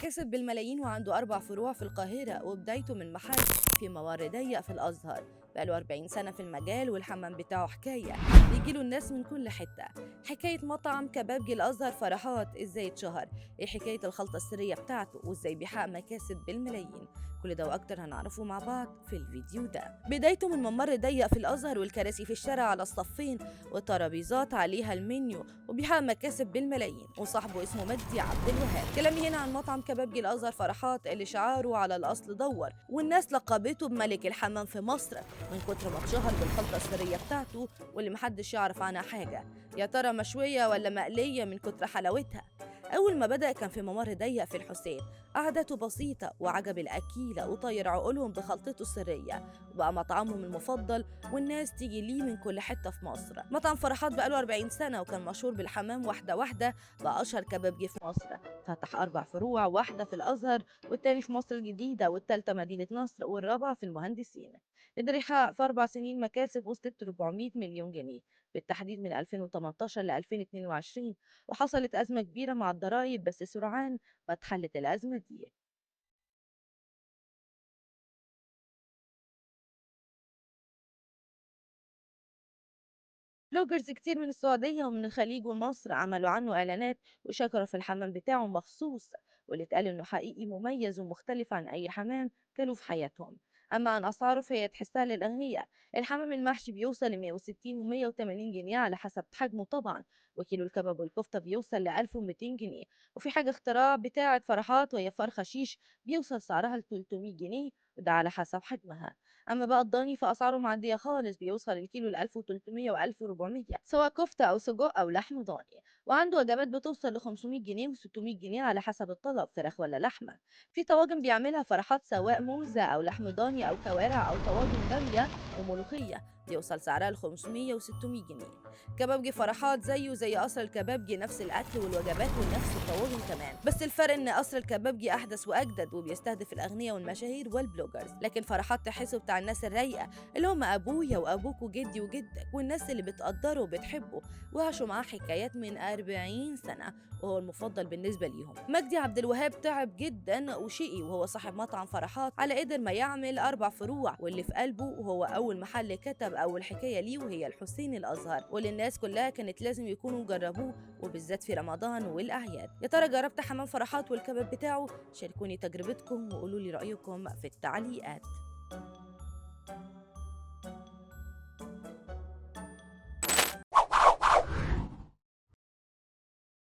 كسب بالملايين وعنده 4 فروع في القاهرة، وبدايته من محل في ممر ضيق في الأزهر. بقاله 40 سنة في المجال، والحمام بتاعه حكاية بيجيله الناس من كل حتة. حكاية مطعم كبابجي الأزهر فرحات إزاي اتشهر، إيه حكاية الخلطة السرية بتاعته، وإزاي بيحقق مكاسب بالملايين. كل ده وأكتر هنعرفه مع بعض في الفيديو ده. بدايته من ممر ضيق في الأزهر، والكراسي في الشارع على الصفين، والترابيزات عليها المنيو، وبيحقق مكاسب بالملايين. وصاحبه اسمه مجدي عبد الوهاب. كلامي هنا عن مطعم كبابجي الأزهر فرحات اللي شعاره على الأصل دور، والناس لقبته بملك الحمام في مصر من كتر ما اتشهر بالخلطة السرية بتاعته واللي محدش يعرف عنها حاجة. يا ترى مشوية ولا مقلية من كتر حلاوتها؟ أول ما بدأ كان في ممر ضيق في الحسين، قعدته بسيطة وعجب الأكيلة وطير عقولهم بخلطته السرية، وبقى مطعمهم المفضل والناس تيجي ليه من كل حتة في مصر. مطعم فرحات بقاله 40 سنة وكان مشهور بالحمام. واحدة واحدة بقى أشهر كبابجي في مصر، فتح 4 فروع، واحدة في الأزهر، والتاني في مصر الجديدة، والتالتة مدينة نصر، والرابعة في المهندسين. قدر يحقق في 4 سنين مكاسب وصلت 400 مليون جنيه بالتحديد من 2018 ل 2022. وحصلت أزمة كبيرة مع الضرايب، بس سرعان ما اتحلت الأزمة دي. بلوجرز كتير من السعودية ومن الخليج ومصر عملوا عنه إعلانات وشكروا في الحمام بتاعه مخصوص، واللي اتقال إنه حقيقي مميز ومختلف عن أي حمام كانوا في حياتهم. أما عن أسعاره فهي تحسها للأغنياء. الحمام المحشي بيوصل ل 160 و 180 جنيه على حسب حجمه طبعا، وكيلو الكباب والكفتة بيوصل ل 1200 جنيه. وفي حاجة اختراع بتاعة فرحات وهي فرخة شيش بيوصل سعرها ل 300 جنيه، وده على حسب حجمها. أما بقى الضاني فأسعاره معدية خالص، بيوصل الكيلو ل 1300 و 1400 سواء كفتة أو سجق أو لحم ضاني. وعنده وجبات بتوصل ل 500 جنيه و 600 جنيه على حسب الطلب، فراخ ولا لحمة. في طواجن بيعملها فرحات سواء موزة أو لحم ضاني أو كوارع أو طواجن بامية وملوخية، بيوصل سعرها ل 500 و 600 جنيه. كبابجي فرحات زيه زي قصر الكبابجي، نفس الأكل والوجبات ونفس الطواجن كمان، بس الفرق إن قصر الكبابجي أحدث وأجدد وبيستهدف الأغنياء والمشاهير والبلوجرز، لكن فرحات تحسه بتاع الناس الرايقة اللي هم أبويا وأبوك وجدي وجدك، والناس اللي بتقدره وبتحبه وعاشوا معاه حكايات من 40 سنة، وهو المفضل بالنسبة ليهم. مجدي عبد الوهاب تعب جدا وشقي وهو صاحب مطعم فرحات على قدر ما يعمل 4 فروع، واللي في قلبه وهو أول محل كتب أول حكاية ليه وهي الحسين الأزهر، واللي الناس كلها كانت لازم يكونوا جربوه وبالذات في رمضان والأعياد. يا ترى جربت حمام فرحات والكباب بتاعه؟ شاركوني تجربتكم وقولوا لي رأيكم في التعليقات.